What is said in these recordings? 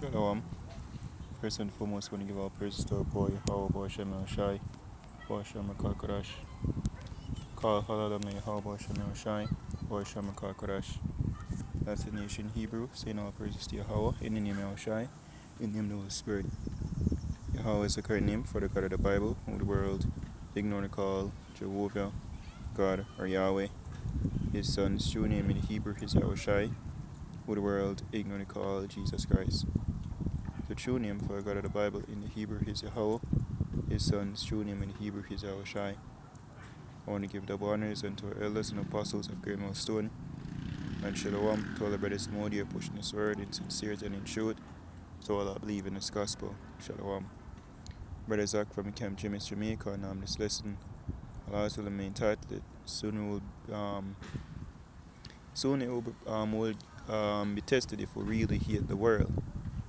Shalom. First and foremost, want to give our praise to our boy, how boy Shem Shai, boy Shem Kalkadash, Kal Halalame, how boy Shem Shai, boy Shem Kalkadash. That's the nation Hebrew, saying all praises to Yahweh, in the name of Shai, in the name of the Holy Spirit. Yahweh is the correct name for the God of the Bible, who the world ignore to call Jehovah, God, or Yahweh. His son's true name in Hebrew is Yahweh Shai, who the world ignore to call Jesus Christ. The true name for the God of the Bible in the Hebrew is Yahweh. His son's true name in the Hebrew is Yahweh Shai. I want to give double honors unto our elders and apostles of Great Millstone, and Shalom to all the brothers in Modia pushing this word in sincerity and in truth, to all that believe in this gospel. Shalom. Brother Zach from Camp Jimmy's Jamaica, and this lesson I'll also remain titled. Soon it will be tested if we really hate the world.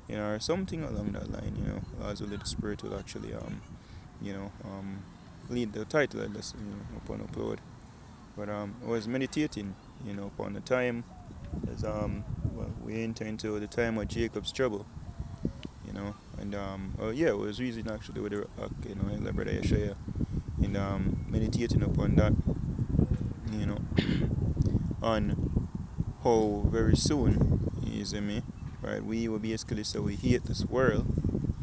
Or something along that line, as well the Spirit will actually, lead the title of this, upon upload. But I was meditating, upon the time as we enter into the time of Jacob's trouble, and it was reason actually with the elder brother Yeshaya, and meditating upon that, on how very soon, right, we will basically say we hate this world,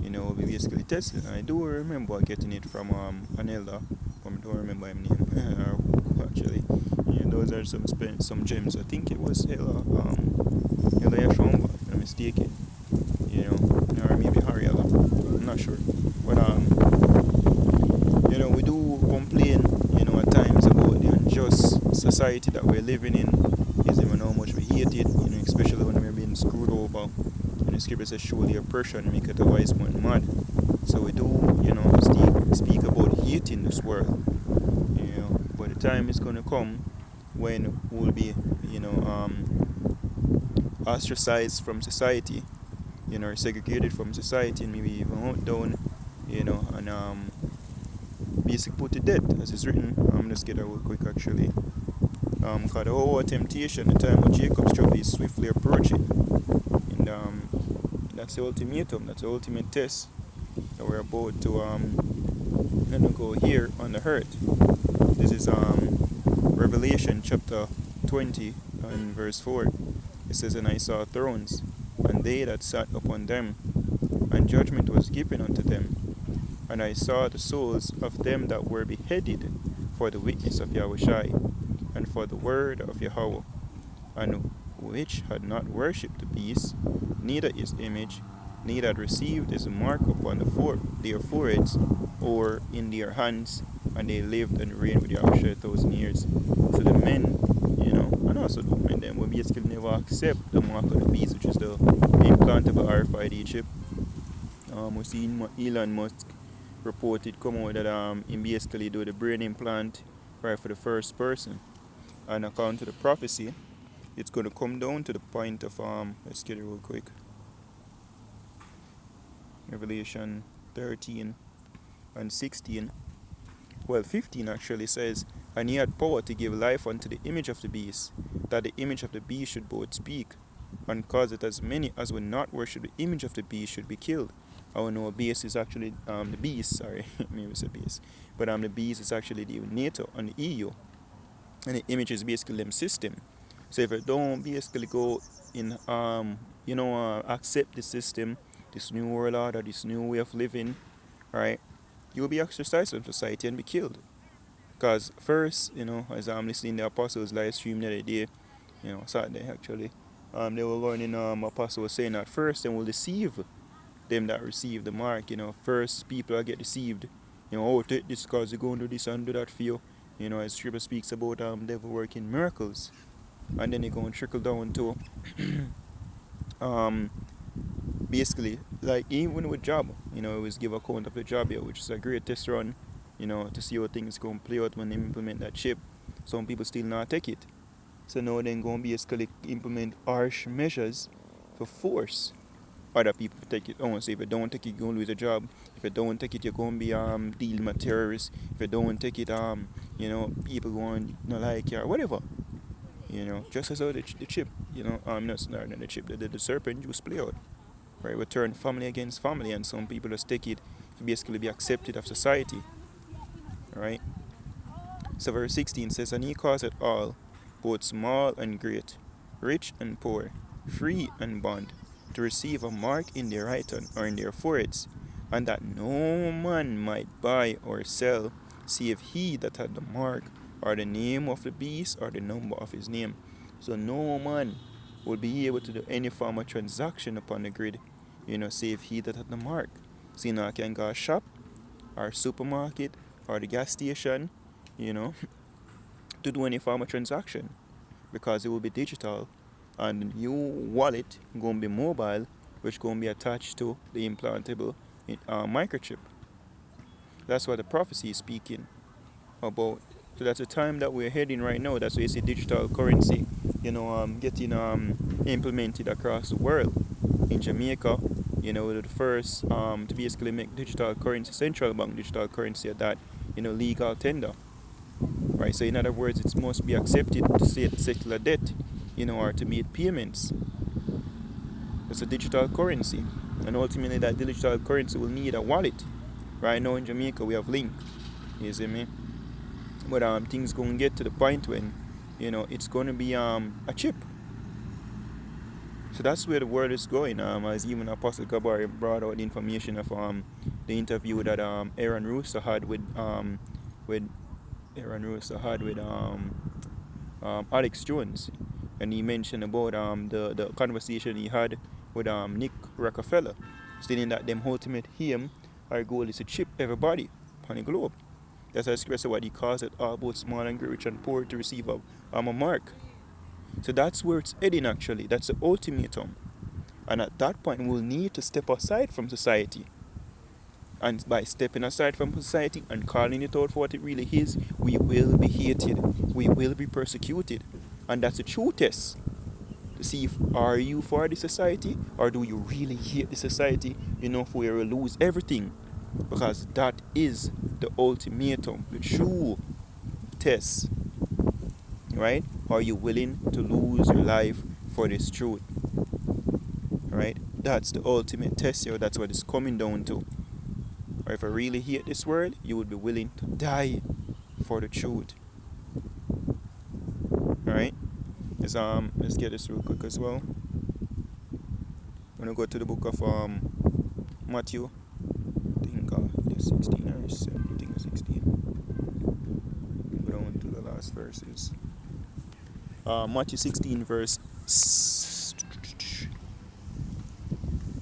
we basically tested. I do remember getting it from an elder. I don't remember his name actually. Those are some gems. I think it was Elder Yashomba, if I'm not mistaken. Or maybe Harry Ella. I'm not sure. But we do complain, at times about the unjust society that we're living in. And how much we hate it, especially when we're being screwed over. And the scripture says, surely oppression maketh a wise man mad. So we do, speak about hating this world. But the time is going to come when we'll be, ostracized from society, or segregated from society, and maybe even out down, and basically put to death, as it's written. I'm just get that real quick actually. Because the whole temptation, the time of Jacob's trouble is swiftly approaching. And that's the ultimatum, that's the ultimate test that we're about to go here on the earth. This is Revelation chapter 20 and verse 4. It says, and I saw thrones, and they that sat upon them, and judgment was given unto them. And I saw the souls of them that were beheaded for the witness of Yahweh Shai, and for the word of Yahweh, and which had not worshipped the beast, neither his image, neither had received his mark upon their foreheads or in their hands, and they lived and reigned with Yahweh 1,000 years. So the men, and also the women, them will basically never accept the mark of the beast, which is the implantable RFID chip. We see Elon Musk reported come out that he basically do the brain implant right for the first person. And according to the prophecy, it's going to come down to the point of, let's get it real quick. Revelation 13 and 16. Well, 15 actually says, and he had power to give life unto the image of the beast, that the image of the beast should both speak, and cause that as many as would not worship the image of the beast should be killed. I know a beast is actually, the beast, sorry, maybe it's a beast. But the beast is actually the NATO and the EU. And the image is basically them system. So if you don't basically go in, accept the system, this new world order, this new way of living, right, you will be ostracized from society and be killed. Because first, as I'm listening to the Apostles live stream the other day, Saturday actually, they were learning, Apostle was saying that first they will deceive them that receive the mark, first people will get deceived, take this because you're going to do this and do that for you. As Scripture speaks about devil working miracles, and then they're going to trickle down to basically, like even with job, it was give account of the job here, which is a great test run, to see how things going to play out when they implement that chip. Some people still not take it, so now they're going to basically implement harsh measures for force other people to take it on. So if you don't take it, you're going to lose a job. If you don't take it, you're going to be dealing with terrorists. If you don't take it, people going to not like you or whatever. Just as how the chip, not the chip, the serpent juice play out. right? We turn family against family, and some people just take it to basically be accepted of society, right? So verse 16 says, and he causeth all, both small and great, rich and poor, free and bond, to receive a mark in their right hand or in their foreheads, and that no man might buy or sell, save he that had the mark, or the name of the beast, or the number of his name. So no man will be able to do any form of transaction upon the grid, save he that had the mark. So I can go a shop, or supermarket, or the gas station, you know, to do any form of transaction, because it will be digital, and the new wallet going to be mobile, which going to be attached to the implantable microchip. That's what the prophecy is speaking about. So that's the time that we're heading right now. That's why you see digital currency, getting implemented across the world. In Jamaica, we're the first to basically make digital currency, central bank digital currency, at that, legal tender. Right. So in other words, it must be accepted to settle a debt, or to make payments. It's a digital currency, and ultimately that digital currency will need a wallet. Right now in Jamaica we have Link. You see me? But things gonna get to the point when, it's gonna be a chip. So that's where the world is going. As even Apostle Gabari brought out the information of the interview that Aaron Rooster had with Alex Jones, and he mentioned about the conversation he had with Nick Rockefeller, stating that them ultimate aim or goal is to chip everybody on the globe. That's expressed what he calls it, all both small and great, rich and poor, to receive a mark. So that's where it's heading actually. That's the ultimatum. And at that point we'll need to step aside from society. And by stepping aside from society and calling it out for what it really is, we will be hated. We will be persecuted. And that's a true test to see if are you for the society, or do you really hate the society enough where you lose everything. Because that is the ultimatum, the true test. Right? Are you willing to lose your life for this truth? Right? That's the ultimate test here. That's what it's coming down to. Or if I really hate this world, you would be willing to die for the truth. Alright? Let's get this real quick as well. I'm gonna go to the book of Matthew. I think 16 or 17. I think 16. Go down to the last verses. Matthew 16 verse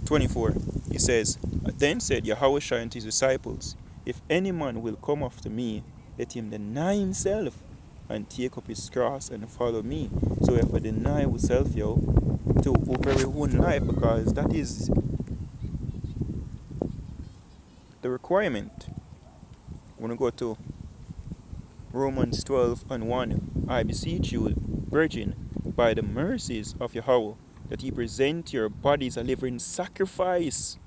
24. He says, then said Yahushua unto his disciples, if any man will come after me, let him deny himself and take up his cross and follow me. So if I deny myself, to very own life, because that is the requirement. When we go to Romans 12:1, I beseech you, virgin, by the mercies of Yahweh, that ye present your bodies a living sacrifice,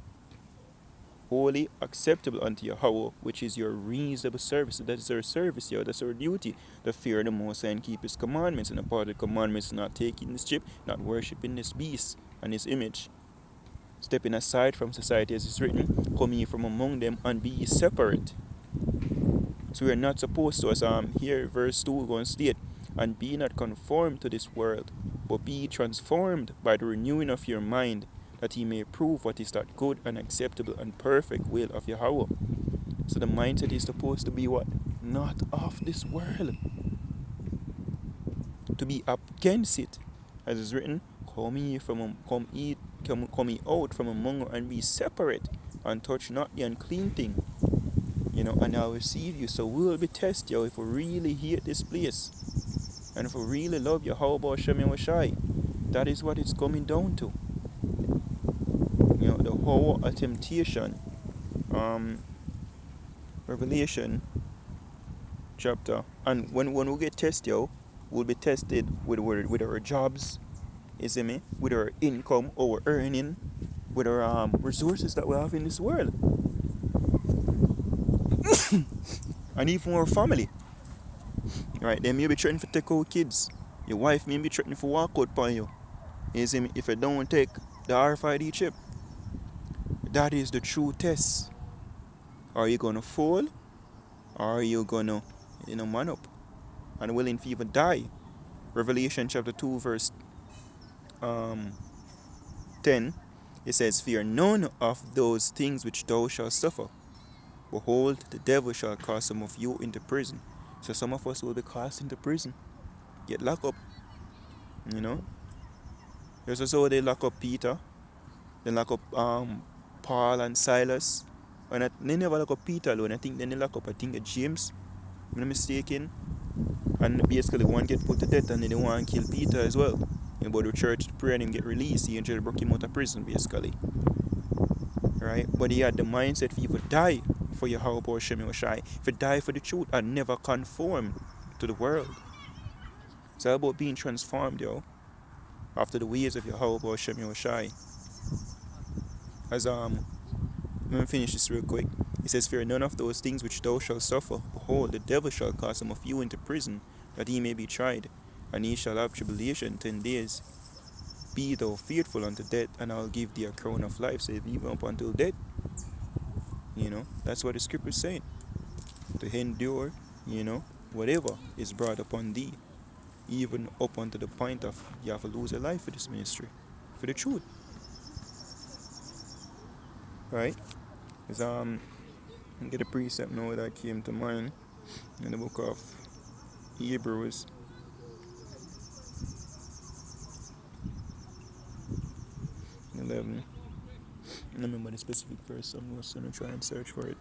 holy, acceptable unto Yahweh, which is your reasonable service. That is our service, that's our duty, to fear the Most High and keep his commandments. And a part of the commandments is not taking this chip, not worshipping this beast and his image. Stepping aside from society, as is written, come ye from among them and be ye separate. So we are not supposed to, as here verse 2 going to state, and be not conformed to this world, but be transformed by the renewing of your mind, that he may prove what is that good and acceptable and perfect will of Yahweh. So the mindset is supposed to be what? Not of this world. To be against it. As is written, come ye out from among you and be separate, and touch not the unclean thing. And I'll receive you. So we will be tested, if we really hate this place. And if we really love you, how about Shem Washai? That is what it's coming down to. The whole temptation. Revelation chapter. And when we get tested, we'll be tested with our jobs, you see me? With our income, our earning, with our resources that we have in this world. And even our family. Right, they may be threatening to take out kids. Your wife may be threatening to walk out upon you. You see me? If you don't take the RFID chip. That is the true test. Are you gonna fall, or are you gonna, man up and willing to even die? Revelation chapter 2 verse um 10, it says, "Fear none of those things which thou shalt suffer. Behold, the devil shall cast some of you into prison." So some of us will be cast into prison, get locked up, you know. Just as how they lock up Peter, they lock up Paul and Silas. And they never lock up Peter alone. I think then they lock up, James, if I'm not mistaken. And basically one get put to death, and then they want to kill Peter as well. But the church pray and him get released. The angel broke him out of prison basically. Right? But he had the mindset for you to die for Yahweh Shem Yoshai. For die for the truth and never conform to the world. It's all about being transformed, after the ways of Yahweh Shem Yoshai. As let me finish this real quick. It says, "Fear none of those things which thou shalt suffer. Behold, the devil shall cast some of you into prison, that he may be tried, and he shall have tribulation 10 days. Be thou faithful unto death, and I'll give thee a crown of life." So even up until death. That's what the scripture is saying. To endure, whatever is brought upon thee, even up unto the point of you have to lose your life for this ministry, for the truth. Right? Because I get a precept now that came to mind in the book of Hebrews. I don't remember the specific verse, I'm just going to try and search for it.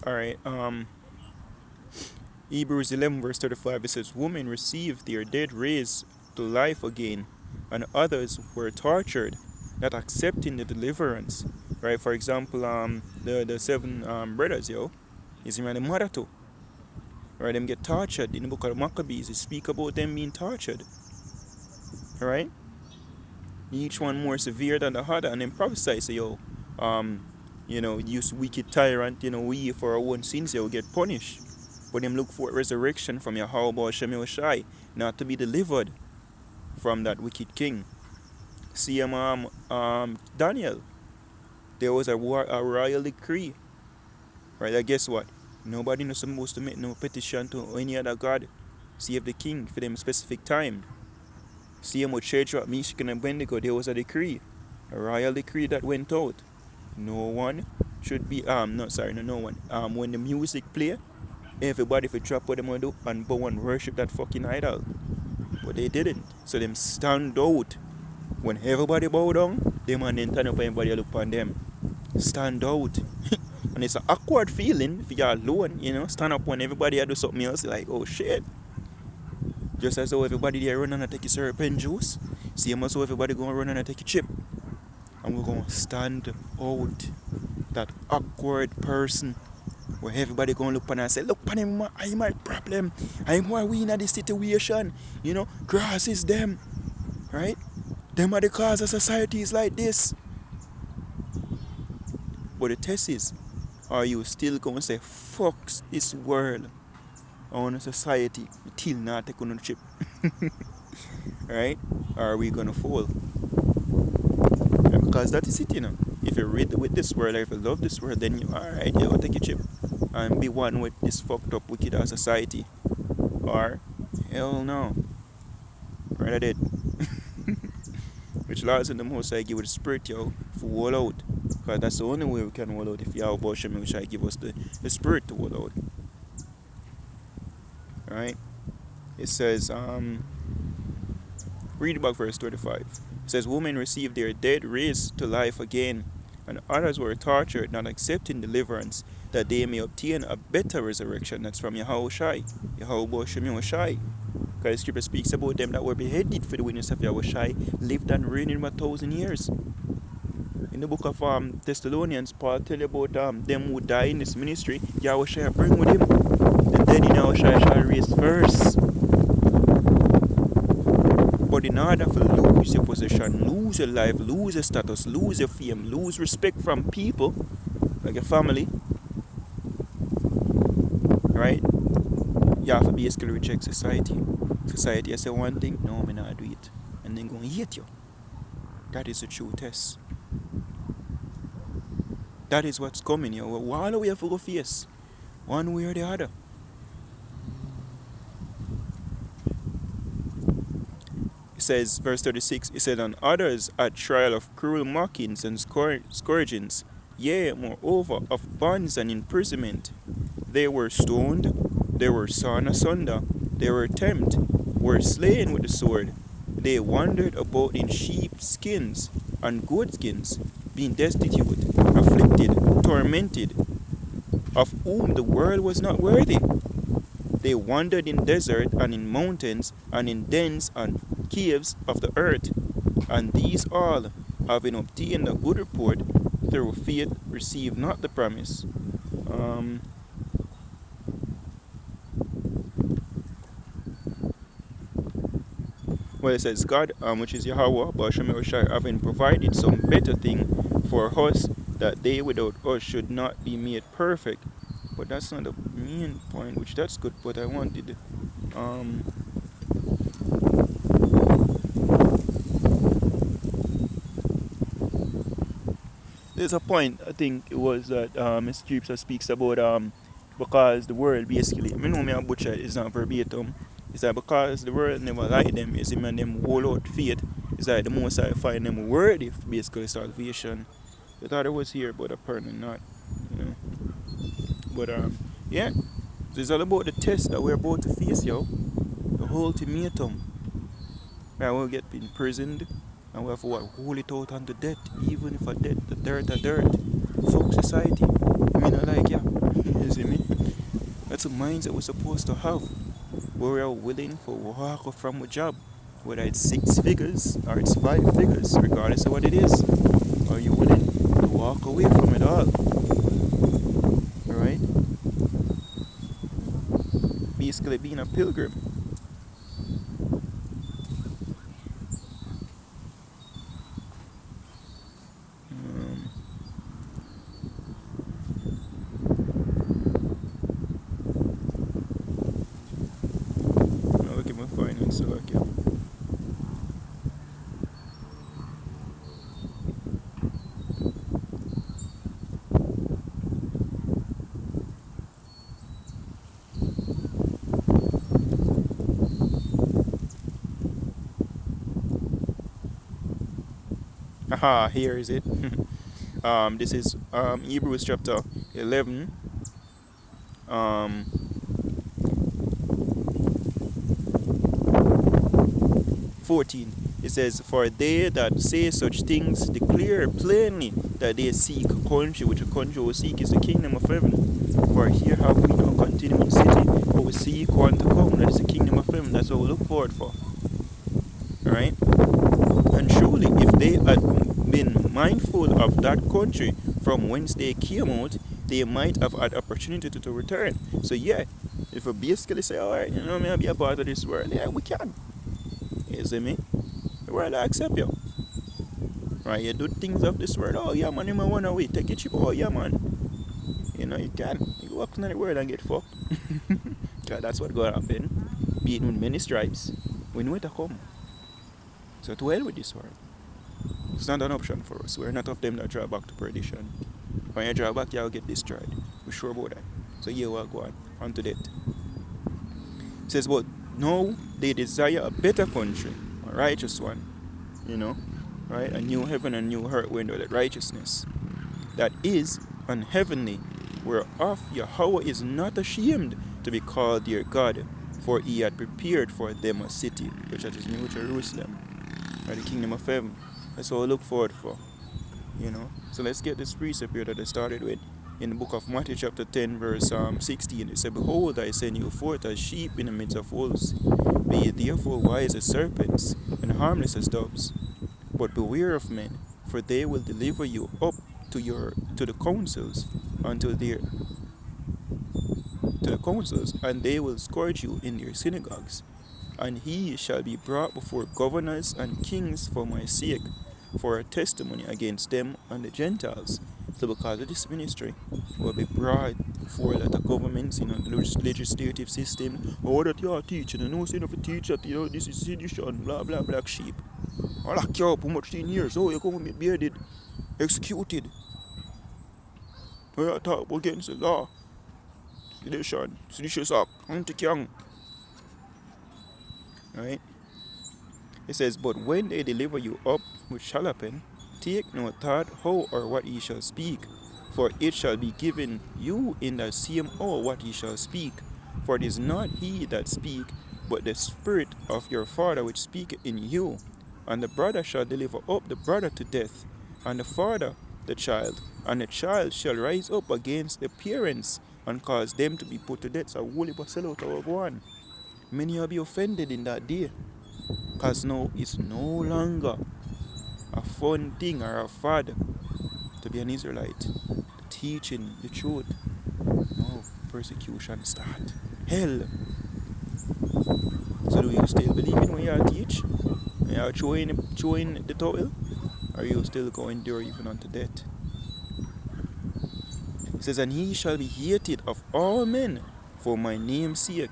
Alright, Hebrews 11 verse 35, it says, "Women received their dead raised to life again, and others were tortured, not accepting the deliverance." Right, for example, the 7 brothers, is in the mother too. Right, them get tortured. In the book of Maccabees, it speak about them being tortured. Right? Each one more severe than the other, and then prophesy say, use wicked tyrant, we for our own sins, will get punished. But them look for resurrection from Yahweh Shem Yoshai, not to be delivered from that wicked king. See Daniel, there was a royal decree. Right, and guess what? Nobody is supposed to make no petition to any other god, save the king for them specific time. See with Shadrach, Meshach, and Abednego, there was a decree, a royal decree that went out. No one should be no one. When the music play, everybody for drop what they want to do and go and worship that fucking idol. But they didn't. So them stand out. When everybody bow down, them and then turn up and everybody look on them. Stand out. And it's an awkward feeling if you're alone, stand up when everybody do something else, like, oh shit. Just as though everybody there run and take a serpent juice, same as though everybody gonna run and take a chip. And we're gonna stand out. That awkward person where everybody gonna look on and say, "Look on him, I'm my problem. I'm why we in this situation. Grass is them. Right? Them are the cause of societies like this." But the test is, are you still gonna say, "Fuck this world, on society, till not take on a chip"? Right? Or are we gonna fall? And because that is it, If you read with this world, or if you love this world, then alright, you go take a chip and be one with this fucked up wicked ass society. Or hell no. Right, I did. Which laws in the most I give with the spirit, for wall out. Because that's the only way we can wall out. If Yahweh Shem Yoshai give us the spirit to wall out. Alright? It says, read back verse 35. It says, "Women received their dead raised to life again, and others were tortured, not accepting deliverance, that they may obtain a better resurrection." That's from Yahweh Shem Yoshai. Because the scripture speaks about them that were beheaded for the witness of Yahweh Shai, lived and reigned for 1,000 years. In the book of Thessalonians, Paul tell you about them who die in this ministry, Yahweh Shai bring with him. The dead in Yahweh Shai shall raise first. But in order to lose your position, lose your life, lose your status, lose your fame, lose respect from people, like your family, right? you have to basically reject society. Society say one thing, no, me not do it. And then go and hate you. That is the true test. That is what's coming here. All we have to go face. One way or the other. It says, verse 36, it said, and others at trial of cruel mockings and scourgings, yea, moreover, of bonds and imprisonment. They were stoned, they were sawn asunder, they were tempted, were slain with the sword. They wandered about in sheep skins and goat skins, being destitute, afflicted, tormented, of whom the world was not worthy. They wandered in desert and in mountains and in dens and caves of the earth, and these all, having obtained a good report through faith, received not the promise. Well, it says God, which is Yahweh, Bashem Yahushai, having provided some better thing for us, that they without us should not be made perfect. But that's not the main point, which that's good, but I wanted there's a point, I think it was that Mr. Jeepsa speaks about because the world basically, I know me a butcher is not verbatim, it's that because the world never like them, you see, man, them hold out faith, it's like the most I find them worthy for basically salvation. I thought it was here, but apparently not, you know. But yeah, so it's all about the test that we're about to face, yo. The ultimatum. Right, we'll get imprisoned and we have to hold it out unto death, even if a death, the dirt are dirt. Fuck society. I mean, I like, yeah. You see me? That's the mindset we're supposed to have. Where we are willing to walk from a job, whether it's 6 figures or it's 5 figures, regardless of what it is. Are you willing to walk away from it all? Alright? Basically being a pilgrim. Look at my finance, so okay. Aha, here is it. This is Hebrews chapter 11. 14. It says, for they that say such things declare plainly that they seek a country, which a country we seek is the kingdom of heaven. For here have we no continuing city, but we seek one to come, that is the kingdom of heaven. That's what we look forward for. Alright? And truly, if they had been mindful of that country from whence they came out, they might have had opportunity to return. So yeah, if we basically say, alright, you know, may I be a part of this world, yeah, we can. You see me? The world will accept you. Right, you do things of this world, oh yeah man, you might want to wait, take it cheap, oh yeah man. You know, you can. You walk in the world and get fucked. That's what gonna happen. Being with many stripes, we know it to come. So to hell with this world. It's not an option for us. We're not of them that draw back to perdition. When you draw back, you'll get destroyed. We're sure about that. So here we'll go on to that. It says, but now they desire a better country, a righteous one, you know, right? A new heaven and new earth window, that righteousness that is unheavenly, whereof Yahweh is not ashamed to be called their God, for he had prepared for them a city, which is New Jerusalem, or the kingdom of heaven. That's what we look forward for, you know. So let's get this precept here that I started with. In the book of Matthew chapter 10 verse 16, it said, behold, I send you forth as sheep in the midst of wolves. Be ye therefore wise as serpents, and harmless as doves. But beware of men, for they will deliver you up to the councils, and and they will scourge you in their synagogues. And he shall be brought before governors and kings for my sake, for a testimony against them and the Gentiles. So because of this ministry, will be brought before, a lot of governments, the legislative system, oh, that you are teaching, and no saying of a teacher, this is sedition, blah, blah, black sheep. I lock you up, how much 10 years? Oh, you're going to be bearded, executed. Oh, you talk against the law. Sedition, seditious act, anti-king. Right? It says, but when they deliver you up, which shall happen, take no thought how or what ye shall speak, for it shall be given you in the same hour what ye shall speak. For it is not he that speak, but the Spirit of your Father which speaketh in you. And the brother shall deliver up the brother to death, and the father the child, and the child shall rise up against the parents, and cause them to be put to death. So holy sell out our one. Many will be offended in that day, because now it's no longer a fun thing or a fad to be an Israelite. Teaching the truth. No, persecution start. Hell. So do you still believe in what you teach? Are you throwing the towel? Or are you still going there even unto death? It says, and he shall be hated of all men for my name's sake,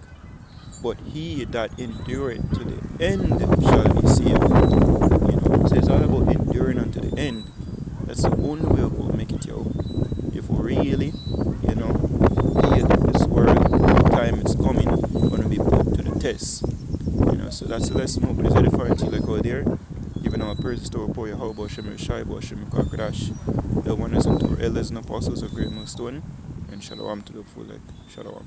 but he that endureth to the end shall be saved. It says all about enduring unto the end. That's the only way we're going to make it, yo. If we really, hate this world, the time it's coming, we're going to be put to the test. So that's the lesson. But it's a different thing like out there. Giving our praises to our poor Yahweh, Shem Shai, Shem Kakadash, the one is unto our elders and apostles of great millstone, and shalom to the full. Shalom.